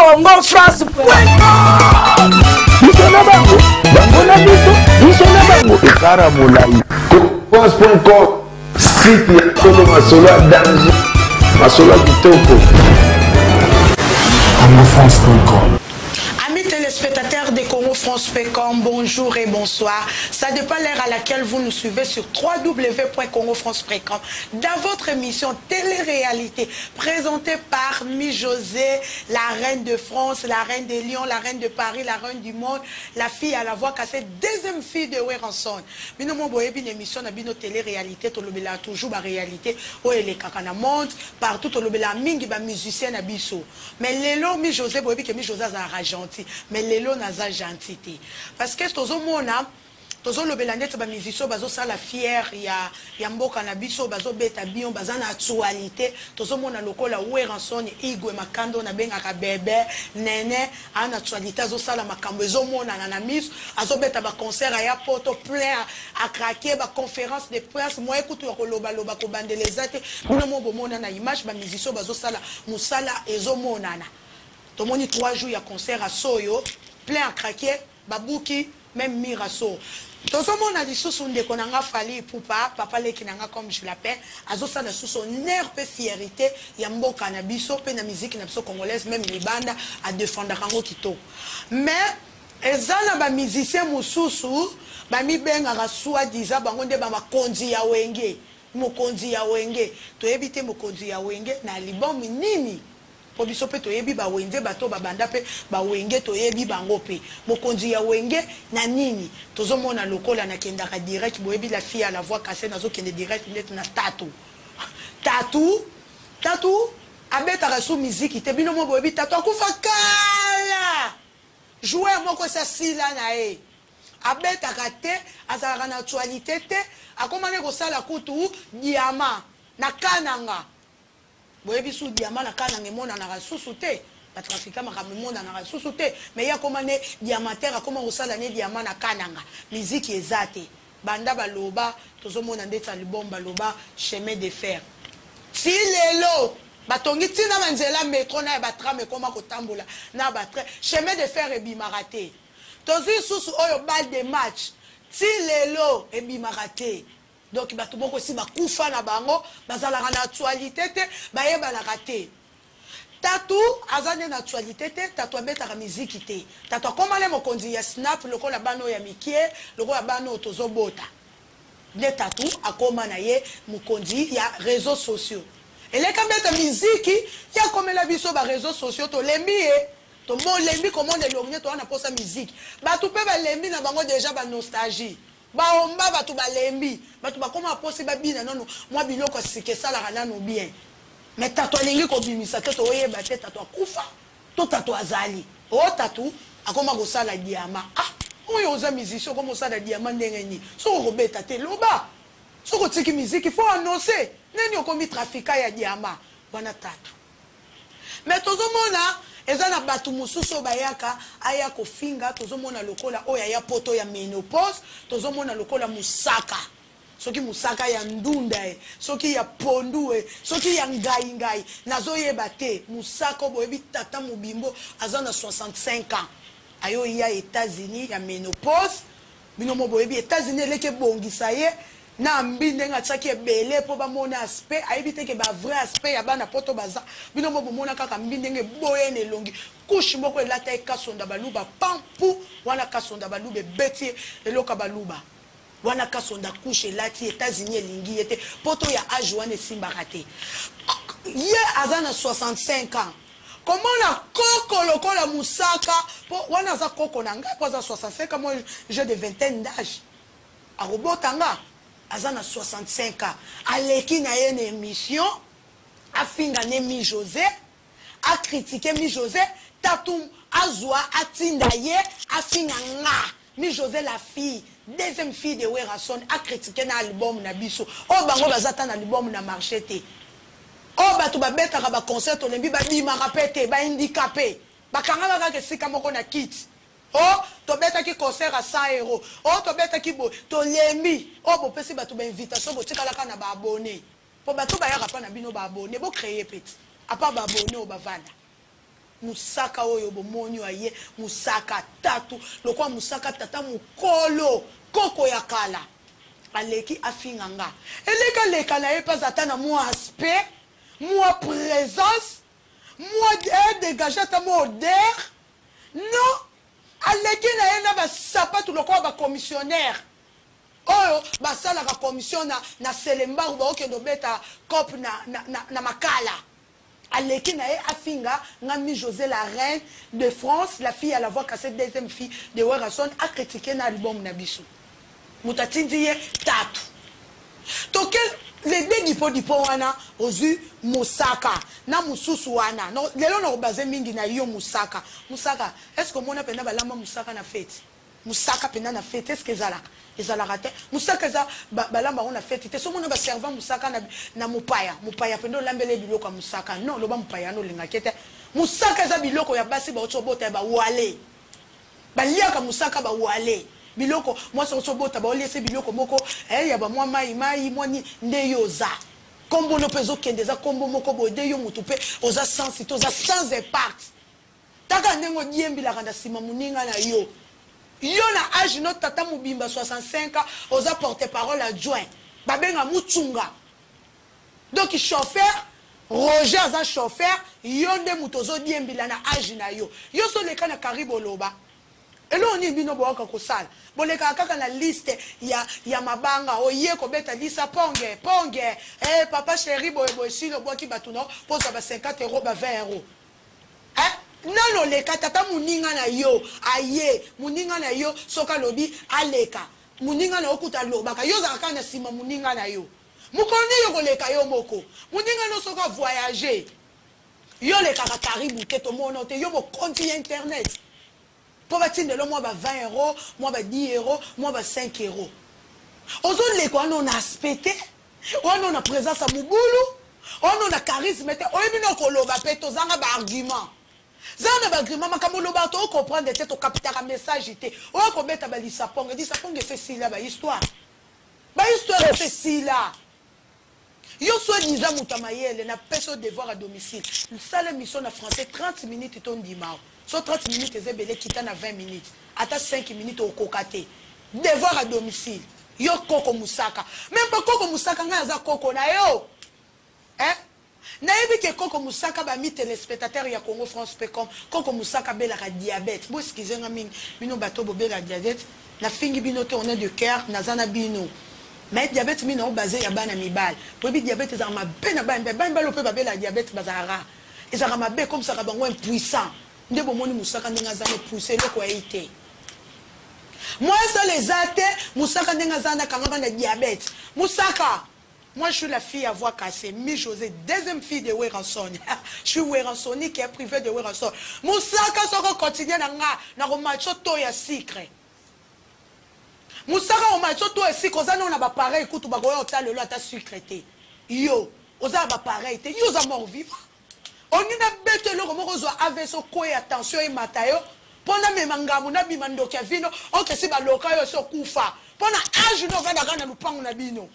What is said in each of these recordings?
Congo France. France.com, site ya Kolo Masolo à danger, Masolo à Kitoko. CongoFrance.com. Amis téléspectateurs de CongoFrance.com, bonjour et bonsoir. Ça dépend l'heure à laquelle vous nous suivez sur www.congofrance.com dans votre émission Télé-réalité présentée par Mi-José, la reine de France, la reine de Lyon, la reine de Paris, la reine du monde, la fille à la voix cassée, deuxième fille de Weranson. Bino mo boye une émission na bino télé-réalité, tolobela toujours ba réalité, o ele kakana monde, partout tolobela mingi ba musicien na biso. Mais lelo Mi-José boye que Mi-José a gentil, mais lelo naza gentité. Parce que tozo mona tozo lobela ndetse ba musicien bazo sala fière ya mboka na biso bazo beta bion bazana actualité tozo mona lokola Weranson Igwe Makando na benga ka bébé nene en actualité azo sala makambo ezo mona na miso azo beta ba concert ya poto plein à craquer ba conférence de presse moi écoute ko loba ko bandelezate bino mo bomona na image ba musicien bazo sala musala ezo mona na to moni 3 jours ya concert à Soyo plein à craquer babuki même miraso. Tout ce monde a dit sous son déconanga fali pour papa les kinanga comme je l'appelle, azo ça sous son nerf et fierté, yambo cannabiso, pe na musique na congolaise, même les bandes à défendre rango kito. Mais ezana ba musicien mususu, ba mi benga rasua diza bangonde ba makonzi ya wenge, mokonzi ya wenge, to ebite mokonzi ya wenge na album nini? Po biso pe to yebi ba wenge bato ba banda pe ba wenge to yebi bango pe mokonzi ya wenge na nini tozo mona lokola na kenda ka direct bo yebi la fille à la voix cassée nazo kende direct net na tatu abeta ka sou musique te bino mo bo yebi tatu akufa kala jouer moko sa sila na e abeta ka te azala na actualité te akomane ko sala kutu diama na kananga boyebi sou diamant na kana ngemona na rasusu te ba trafiquer makamemona na rasusu te mais ya komane diamantaire akoma osala ne diamant na kananga musique ezate banda baloba tozomona ndeta album baloba chemin de fer si lelo batongi tina manzela métro na ba tram ekoma kotambola na ba train chemin de fer ebimaraté tozi susu oyo balle de match si lelo ebimaraté. Donc, il y a tout le monde aussi qui a na bango, bazala na actualité, bayeba na raté. Tatou, azane na actualité, tatou abeta la musique te. Tatou comment les mokondi ya snap, le ko la bano ya mikie, le ko la bano tozo bota. De tatou, a comment na ye mokondi ya réseaux sociaux. Et les kabeta musique, ya comme la biso ba réseaux sociaux to lembi to mo lembi comment de l'orgne to na posa musique. Ba tout pe ba lembi na bango déjà ba nostalgie. Baomba batu balembi batu bakoma posi babina nono mwa biloko sike sala kana no bien mais tato alingi ko bimisa to oyeba te tato akufa to tato azali o tato akoma ko sala diama oyo oza musicien comme sala diama ndenge ni so ko beta te loba so ko tiki musique il faut annoncer neni okomi trafica ya diama bana tato mais tozomona ezana batu mususu bayaka aya kofinga tozomona lokola oya ya poto ya menopause tozomona lokola musaka soki musaka ya ndunda soki ya pondu soki ya ngai nazoyeba te musaka boyebi tata mobimbo azana 65 ans ayo ya États-Unis ya menopause bino mo boyebi États-Unis eleke bongisa ye na mbinde nga tsaki ebele po ba mona aspect ayibite ke ba vrai aspect ya bana poto baza bino mo bomona kaka mbinde nge boyene longi couche moko elata ekasonda baluba pampu wana kasonda balube beti eloka baluba wana kasonda couche elati États-Unis elingi yete poto ya âge wana simba raté ye azana 65 ans. Comment la coco lokola musaka po wana za coco na nga po za 65 ans moi j'ai de vingtaine d'âge a robotanga azana 65 ans aleki na une émission a finga ne Mi-José a critiqué Mi-José tatum azwa atinda ye a finga nga Mi-José la fille deuxième fille de Weranson a critiqué na album na biso o bango bazata na album na marché te o batu babeta ka ba concert olembi ba bima rapete ba handicapé ba kanga ba ke sika moko na kit. Oh, to beta ki concert à 100 €. Oh, to beta ki bo, to lembi. Oh, bo pesi batu ba invitation bo tika la kana ba abonné. Po batu ba yaka pa na bino ba abonné, bo créer petit. A part ba abonné o ba vanda. musaka oyo bomoni aye musaka tatu lokwa musaka tata mukolo koko ya kala aleki afinganga eleka leka na ye pas atana mo aspect mo présence mo dégager ta mo odeur non aleki na ye na ba sapatu lokwa ba commissionnaire oyo basala ka commission na Selemba ba okendo beta cop na makala aleki na ye afinga ngami José la reine de France la fille à la voix cassée deuxième fille de Werason a critiqué na album na biso mutatindi ye tatu toke les deux dipo wana ozu musaka na mususu wana no lelo na obaze mingi na yo musaka est-ce que mona pena balamba musaka na fête musaka pena na fête est-ce que ezalaka te musaka za balamba on na fête te so mona ba servant musaka na mupaya pendo lambele biloko musaka non loba mupaya no linga kete musaka za biloko ya basi ba otobota ba wale baliaka musaka ba wale biloko moi so bota ba olese biloko moko ya ba mwa mai mwani nde yoza kombo no pezo kendeza kombo moko bode yo mutu pe oza sans oza sans impact taka ndengo diembila kanda sima muninga na yo na âge no tata mubimba 65 oza porte-parole adjoint babenga mutunga donc chauffeur Roger aza chauffeur yo nde mutu ozo diembila na âge na yo so leka na karibo loba elo ni bino boka kosala boleka kaka na liste ya mabanga oye ko beta lisa ponge papa chéri boye sino boki batuno poza ba 50 € ba 20 €. Nano leka tata muninga na yo aye muninga na yo soka lobi aleka muninga na okuta lobaka yo zaka na sima muninga na yo mukoni yo koleka yo moko muninga no soka voyager yo leka ka karibu te to mono te yo bo compte internet pour batine le moi ba 20 €, moi ba 10 €, moi ba 5 €. Ozo le ko on a aspecté, on a présence à mubulu, on a charisme te, o bino ko loba pe to zanga ba argument. Zanga ba argument makambo loba to comprendre te to capter un message te. O ko beta ba lisapong, disapong fait si là ba histoire. Ba histoire fait si là. Yo soit disant mutamayele na peso devoir à domicile. Une seule mission en français 30 minutes ton dimao. So 30 minutes ezebele kita na 20 minutes. Ata 5 minutes au kokate. Devoir à domicile. Yo koko musaka. Même pas koko musaka nga za koko na yo. Na yebi ke koko musaka ba mi téléspectateur ya Congo France Pecom. Koko musaka bela ka diabète. Bo skize nga mingi bino bato bo bela diabète. Na fingi bino te on est de cœur na zana bino. Mais diabète mino basé ya bana mibal. Bo bi diabète za ma bena ba lo pe ba bela diabète bazara. Ezara mabe comme ça ka bango impuissant. Ndebo moni musaka ndenga zana pousser le ko été. Moi ça les athées musaka ndenga zana kanga bana diabète. Musaka moi je suis la fille à voix cassée, Mi José, deuxième fille de Werason. Je suis Werason qui est privée de Werason. Musaka soko continue na romacho to ya secret. Musaka romacho to ya secret ozana on a ba pareil kutu ba goyo ta lelo ata secrété. Yo, oza ba pareil te, yo za mort vivant. On a bête le moko zo aveso ko ya attention e matayo pona memangamu na bimando kya vino o ke si ba loka yo so kufa pona age no vanda kana lupango na bino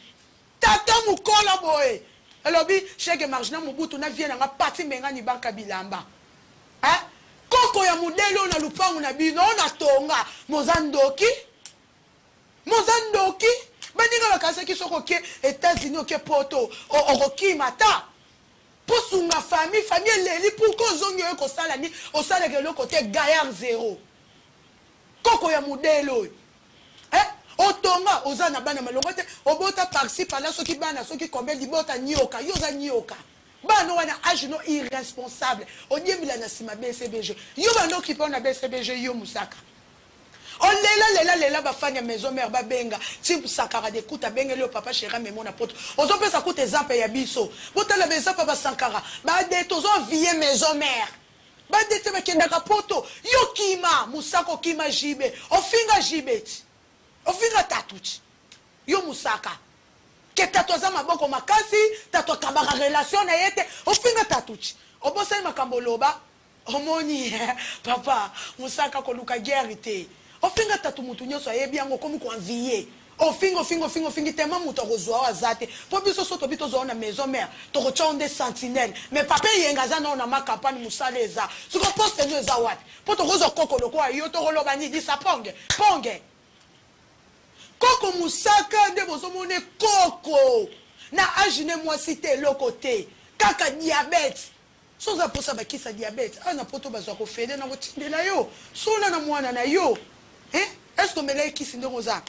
tata mukola boye elobi cheke margina mubutu na viena nga pati menga ni banka bilamba koko ya modelo na lupango na bino na tonga mozandoki baninga bakase ki soko ke États-Unis o ke poto o ki mata posunga famille leli pour ko zonyo ko sala ni o sala ke le côté gaillard zéro koko ya modelo otonga ozana bana malongo te obota parci par là soki bana soki combien libota nyoka yoza nyoka bana wana age no irresponsable odiembila na sima BCBG yo bano ki pona BCBG yo musaka on lela ba fanya maison mère ba benga type sakara de kuta benga le papa chéra mais mon apôtre ozo pesa kuta zampe ya biso botala beza papa sankara ba de tozo vie maison mère ba de te bakenda ka poto yo kima musako kima jibe ofinga jibeti ofinga tatuchi yo musaka ke tatoza maboko makasi tato kabara relation na yete ofinga tatuchi obosai makambo loba omoni papa musaka ko luka guerre te ofinga tatu mutu nyoso ayebi yango komi ko envier Ofingi tellement muto rozwa azate. Po biso soto bito zo na maison mère. To rochonde sentinelle. Mais papa yengaza na na makampani musaleza. Suko poste no za wat. Po to rozo koko lokwa yo to roloba ni di sa ponge. Koko musaka de bozo mone koko. Na ajine moi cité le côté. Kaka diabète. Soza posa ba kisa diabète. Ana poto bazwa ko fede na botindela yo. Sona na mwana na yo. Est-ce que melé kisi ndoza?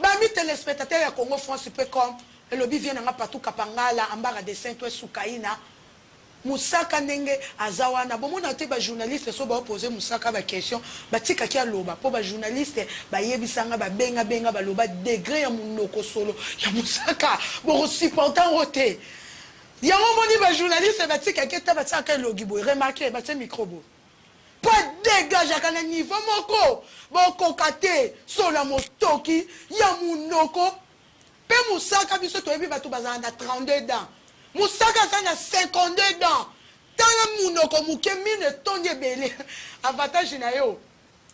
Bami téléspectateurs ya Congo France peut comme le lobby vient na partout kapangala ambara de Saint-Ouen Soukaina. Musaka ndenge azawana bomona te ba journaliste so ba poser musaka ba question batika kia loba po ba journaliste ba yebisanga ba benga ba loba degré ya munoko solo ya musaka bo supportant roté ya moni ba journaliste batika kia tabataka logibo remarquer ba microbo pas dégage à un niveau moko boko kate sola motoki ya munoko pe musaka biso to ebi bato bazana 32 ans musaka sana 52 ans tala munoko muke mine tonye bele avantage na yo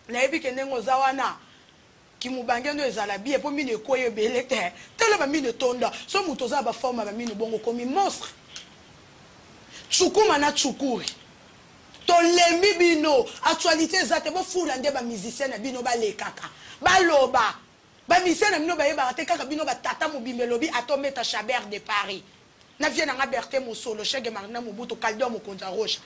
na ebi kenengo zawana ki mubange no ezala bie po mine koye bele te tala ba mine tonda so muto za ba forma ba mine bongo komi monstre chukuma na chukuri to lembi bino actualité zate bo fula nde ba musicien na bino ba lekaka ba loba ba musicien na bino ba yeba te kaka bino ba tata mobimelo bi atometa Chabert de Paris na vient na Berté Mosolo chege marna mobuto kaldo mo konza roche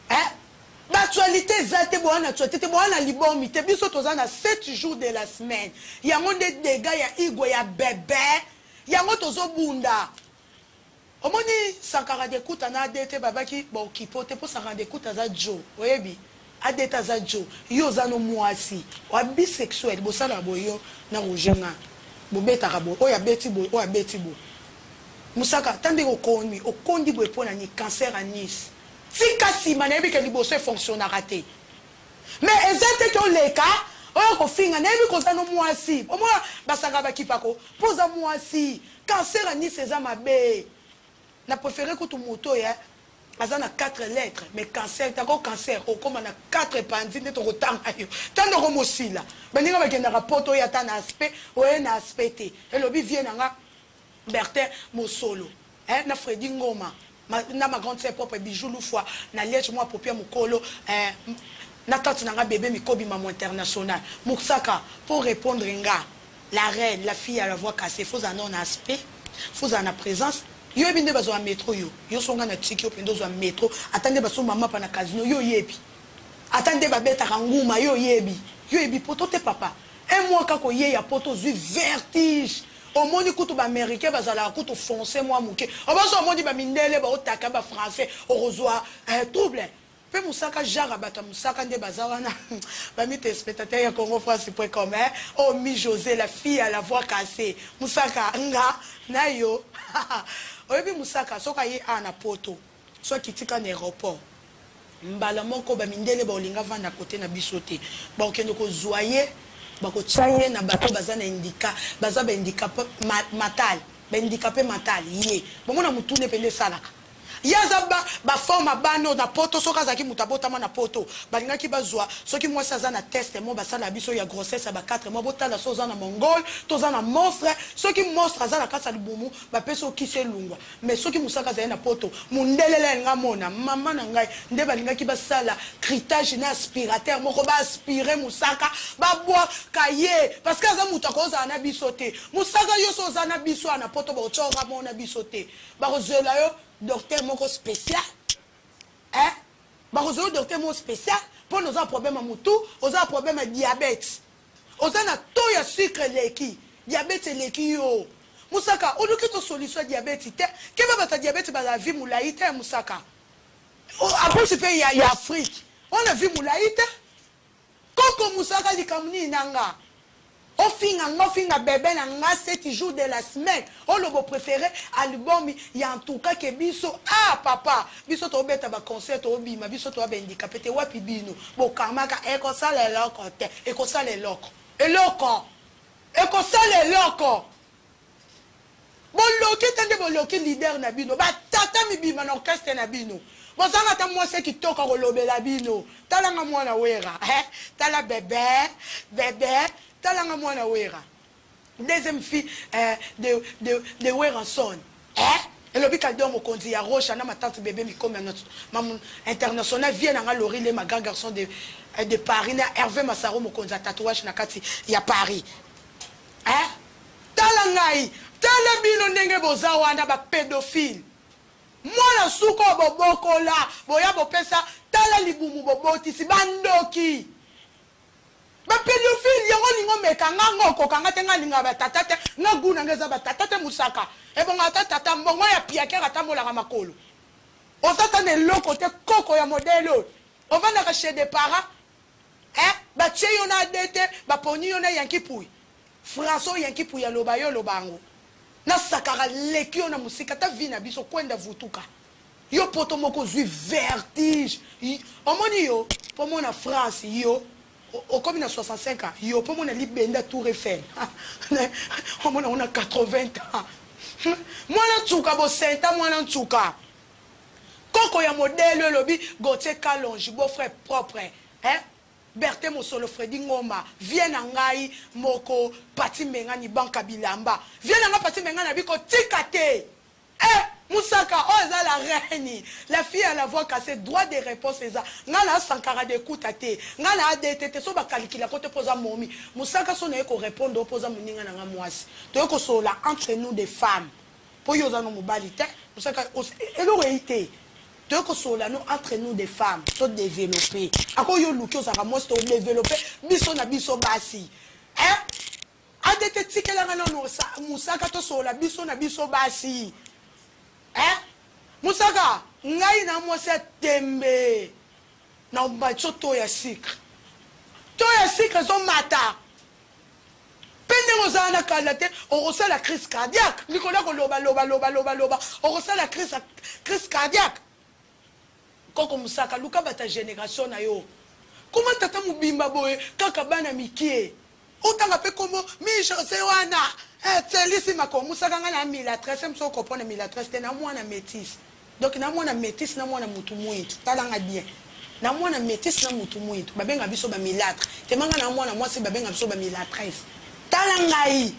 ba actualité zate bo na actualité bo na libomi te biso toza na 7 jours de la semaine ya monde dégâts ya igwe ya bébé ya moto zo bunda. Omoni Sankara de Kouta na adete babaki bon kipote po Sankara de Kouta za jo oyebi adeta za jo yo za no mwasi wa bisexuel bo sala boyo na rojenga bo beta rabo oya beti bo musaka tande okondi bo epona ni cancer anis tika sima na ebi ke liboso fonctionne raté mais ezete to leka oyo ko finga na ebi ko za no mwasi omo basanga bakipako poza mwasi cancer anis eza mabe. Na préféré que tout moto ya azana 4 lettres mais cancer tako cancer o comme na 4 pandis ne to rotang ayo tando ko mosila baninga ba kenda rapport ya ta na aspect o na aspect et lobi vient nga Bertin Mosolo na Freddy Ngoma na ma grande sœur propre bijou fois na liège moi popia mukolo na tante nga bébé mikobi maman international muksaka pour répondre nga la reine la fille à la voix cassée faut en aspect faut en présence. Yo binde bazo a métro yo songa na tiki opendo zo métro atande baso mama pa na casino yo yebi atande ba beta nguma yo yebi poto te papa un mois kako ye ya poto zu vertige au moni kutu ba américain bazala kutu français moi muke obaso moni ba mindele ba otaka ba français orozwa trouble pe musaka jara bata musaka nde bazawana ba mi téléspectateur ya Congo France.com oh mi José la fille à la voix cassée musaka nga na yo oyebi musaka soka ye ana poto so kitika na aéroport mbala moko ba mindele ba olinga vanda côté na bisote ba okende ko zoyer ba ko tsaye na bato bazana indika baza ba handicap mental ba handicapé mental ye bomona mutune pende salaka yaza ba forma bano na poto soka zaki mutabota na poto balinga ki bazwa soki moi ça na test mo basala biso ya grossesse ba 4 mois botala soza na mongol toza na monstre soki monstre za na kasa libumu ba peso kise lungwa mais soki musaka za na poto mundelele nga mona mama na ngai nde balinga ki basala critage na aspirateur moko ba aspirer musaka ba bois kaye parce que za mutako za na bisote musaka yo soza na biso na poto ba otsora mona bisote ba rozela yo docteur moko spécial bakozolo docteur moko spécial pour nous un problème à moutou on a un problème à diabète on a na taux ya sucre leki diabète leki yo musaka on a solution diabète te que va ta diabète ba la vie moulaïte musaka après ce pays ya Afrique on a vu moulaïte koko musaka likamuni nanga on finga bébé na 7 jours de la semaine. On le préféré album il y a en tout cas que biso papa biso to beta ba concert to bima biso to ba handicapé te wapi bino bo kamaka e ko sala loko te e ko sala loko bon loki tande bon loki leader na bino ba tata mi bima na orchestre na bino bon ça ngata moi c'est qui toka ko lobela bino tala nga mwana wera tala bébé talanga mwana wera deuxième fille de Weranson. Et le bicador me conduit à Roche, ma tante bébé, maman international, vient à Laurie, les ma grand garçon de Paris, Hervé Massaro, me conduit à tatouage, il y a Paris. Talangai, talabino nenge bozawana ba pédophile. Mwana suko boboko la, boya bopesa, tala libumu boboti si bandoki. Ba pédophile yango ningo meka ngango kokanga tenga ninga ba tatate, ngaguna ngeza ba tatate musaka. E bonga tata mbongo ya piake ratambola ka makolo. Osata ne lokote koko ya modelo. Ovana ka chez des parents. Ba tche yona dete, ba poni yona yankipui. François yankipu ya loba yo lobango. Na sakara leki yo na musika ta vina biso kwenda vutuka. Yo poto moko zui vertige. Omoni yo, pour mon France yo, au comme na 65 ans, yo pour mon libenda Tour Eiffel. Omona on a 80 ans. Moi na tsuka bo senta moi na tsuka. Koko ya modèle lobi Gauthier Kalonji beau frère propre, Berthe Mosolo Fredi Ngoma, viens ngai moko pati menga ni banka bilamba. Viens nanga pati menga na biko tikate. Moussaka, oh ça la reine. La fille à la voix cassée, droit de réponse ça. Ngala sankara de kutate. Ngala adete so ba calcula kote posa momi. Moussaka so na ko répondre posa muninga nanga mwasi. To ko so la entre nous des femmes. Po yo za no mobalite. Moussaka eloreité. De que cela nous entre nous des femmes sont développées. À quoi yo look ça ramos to développer biso na biso basi. Adete tikela ngana no sa musaka to sola biso na biso basi. Musaka ngai na mo se tembe. Na mbacho to ya sucre. To ya sucre zo mata. Pende ngozana kalate on ressent la crise cardiaque. Nicolas ko loba. On ressent la crise cardiaque. Koko musaka luka bata génération na yo. Comment tata mubimba boye kaka bana mikie. Otanga pe komo mi chose wana. Tselisi mako musaka ngana milatresse mso ko pona milatresse te na mwana métis. Donc na mwana métis na mwana mutu mwintu. Talanga bien. Na mwana métis na mutu mwintu. Babenga biso ba milatre. Te manga na mwana mwasi babenga biso ba milatresse. Talanga yi.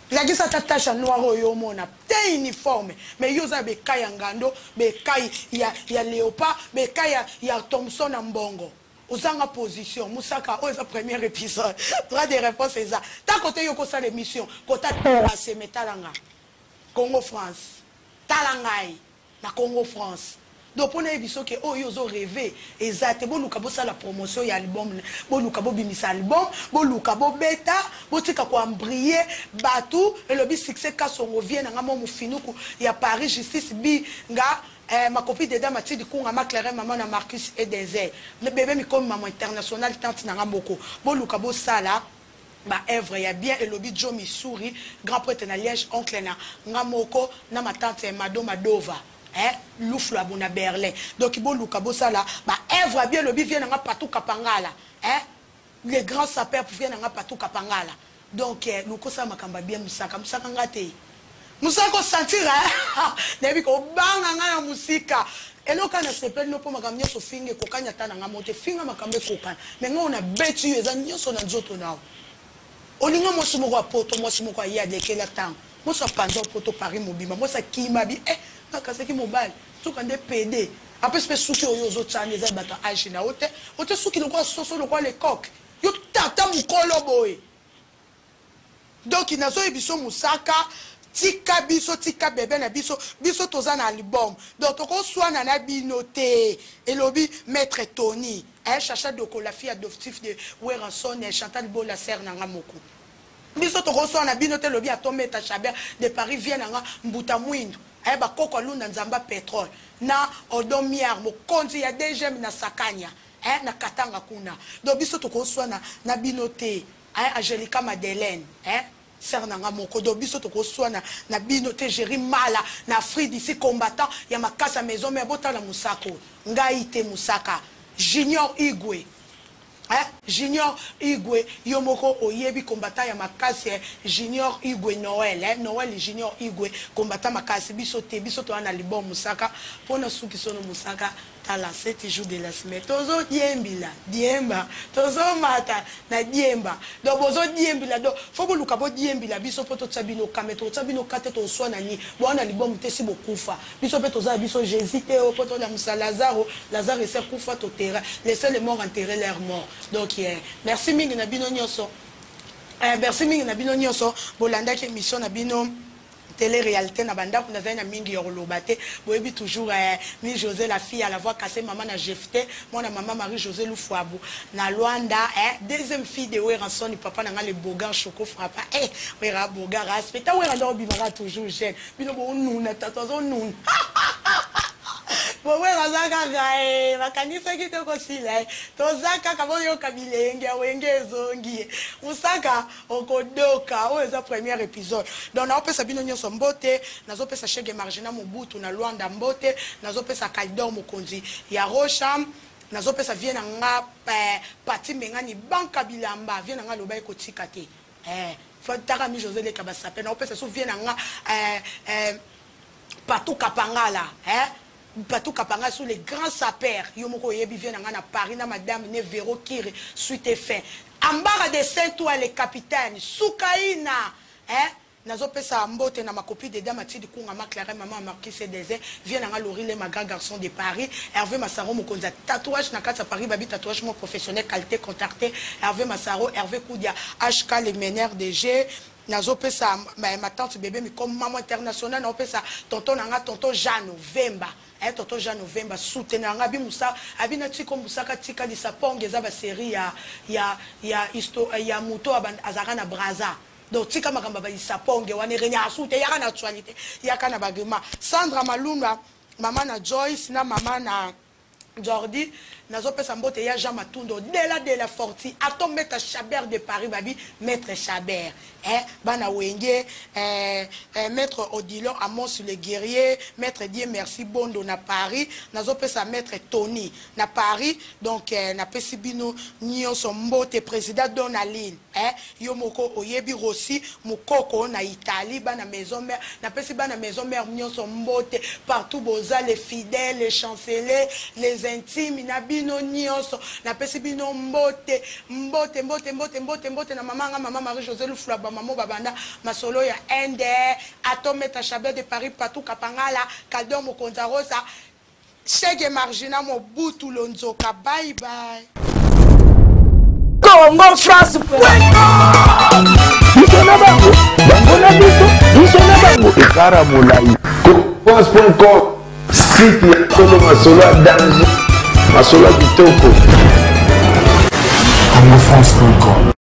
La gisa tatacha noiro yo mona te uniforme mais yoza be kaya ngando be kai ya léopard be kaya ya Thompson na mbongo ozanga position musaka o eza premier épisode droit de réponse ça ta côté yo ko sa l'émission kota terrasse metalanga Congo France talangai na Congo France. Donc on a biso que oh yo zo rêvé exact bon luka bo la promotion ya album bon luka bo bimisa album bon luka bo beta bo tika ko embriller batou et le bi succès ka songo vient nga mo mufinuku ya Paris justice bi nga ma copine de dame Matidi Kunga ma Claire maman na Marcus et Désert le bébé mi comme maman international tante na ngamboko bon luka bo sala ba œuvre ya bien et lobi Jo Missouri grand prêtre na Liège oncle na ngamoko na ma tante Madova Loufla bona Berlin. Donc il luka bosala ba œuvre bien le bi vient nga patou kapangala. Les grands sapeurs viennent nga patou kapangala. Donc luko sa makamba bien musaka ngate. Musaka sentir debi ko banga nga na musika. Eloka na sepel no po makamnya so finge kokanya tana nga mote finga makambe kokana. Mais nga on a betu eza nyoso na nzoto nao. Olinga mo sumo kwa poto mo sumo kwa ya de kela tang. Mo so pando poto Paris mobima mo sa kimabi nakaseki mobile tuka nde PD après c'est souki oyo tchane za bata age na ote souki le quoi soso le quoi les coques yo tata mukolo boy donc inazo ebiso musaka tika biso tika bébé na biso toza na album donc toko swana na binoté et lobi maître Tony chacha de la fille adoptive de Weranson Chantal Bola sœur na ngamoko biso toko swana binoté lobi atomé ta Chabert de Paris vient na mbuta mwindu ba koko luna nzamba pétrole na odomiar mo konzi ya DGM na sakanya na katanga kuna do biso to ko swana na binoté Angelica Madeleine sœur nanga moko do biso to ko swana na binoté Jéri Mala na Free d'ici combattant ya makasa maison mais botala musako ngaite musaka Junior Igwe Junior Igwe Yomoko Oyebi combattant ya makasi Junior Igwe Noël Noël Junior Igwe combattant makasi biso to ana libon musaka pona suki sono musaka tala 7 jours de la semaine tozo diembila diemba tozo mata na diemba donc bozo diembila donc faut que luka bo diembila biso poto tsabino kameto tsabino kate to swana ni bona libomu te si bokufa biso pe toza biso Jésus te o poto na musa Lazaro ese kufa to terra laissez les morts enterrer leurs morts donc merci mingi na bino nyoso merci mingi na bino nyoso bolanda ki émission na bino télé-réalité na banda kuna zaina mingi yorolobate boyebi toujours ni José la fille à la voix cassée maman na Jefté mon maman Marie José Lufuabu na Luanda deuxième fille de Weranson papa na le bogar choco frappa wera bogar respecta wera ndo bimara toujours jeune bino bo nuna tatozo nuna Bowe razaka gae makanisa kito kosila tozaka kaboyo kabilenge wenge zongi usaka okodoka oza premier épisode donc na opesa bino nyonso mbote nazo pesa Chege Margina Mobutu na Luanda mbote nazo pesa Kaldor Mokonzi ya Rocham nazo pesa viena nga pati mengani banka bilamba viena nga loba ekotika te fataka mi José le kabasape na opesa so viena nga Patou Kapangala Patou Kapanga sous les grands sapeurs Yomoko Yebi vient à Paris na madame ne Véro Kiri suite fin Ambara de Saint-Ouen les capitaines Soukaina nazo pesa mbote na ma copie de dame Tidi Kunga Maclare maman Marquis CDZ vient à Laurie ma grand garçon de Paris Hervé Massaro Mokonza tatouage na kata Paris babi tatouage mon professionnel qualité contacté Hervé Massaro Hervé Koudia HK les meneurs DG nazo pesa ma tante bébé mais comme maman internationale na pesa tonton nanga tonton Jean November tonton Jean November soutenir nga bi musa abina tiko musaka tika di saponge za ba série ya histoire ya muto azaka na braza donc tika makamba ba saponge wane renya asute yaka na actualité yaka na bagema Sandra Malunda mama na Joyce na mama na Jordi nazo pesa mbote ya Jean Matundo de la Forti atom maître Chabert de Paris babi maître Chabert bana wenge maître Odilon Amos le guerrier maître Dieu merci Bondo na Paris nazo pesa maître Tony na Paris donc na pesi bino nyonso mbote président Donaline yomoko oyebi Rossi mukoko na Italie bana maison mère na pesi bana maison mère nyonso mbote partout boza les fidèles les chanceliers les intimes na bino nyonso na pesi bino mbote na maman Marie José Lufuabu maman babanda masolo ya ende atometa Chabert de Paris Patou Kapangala Kaldor Mokonza Rosa Chege Margina Mobutu Lonzoka bye bye Congo France Bisona bango bangona bisona bango ekara molai France.com site ya solo masolo ya danger masolo ya kitoko CongoFrance.com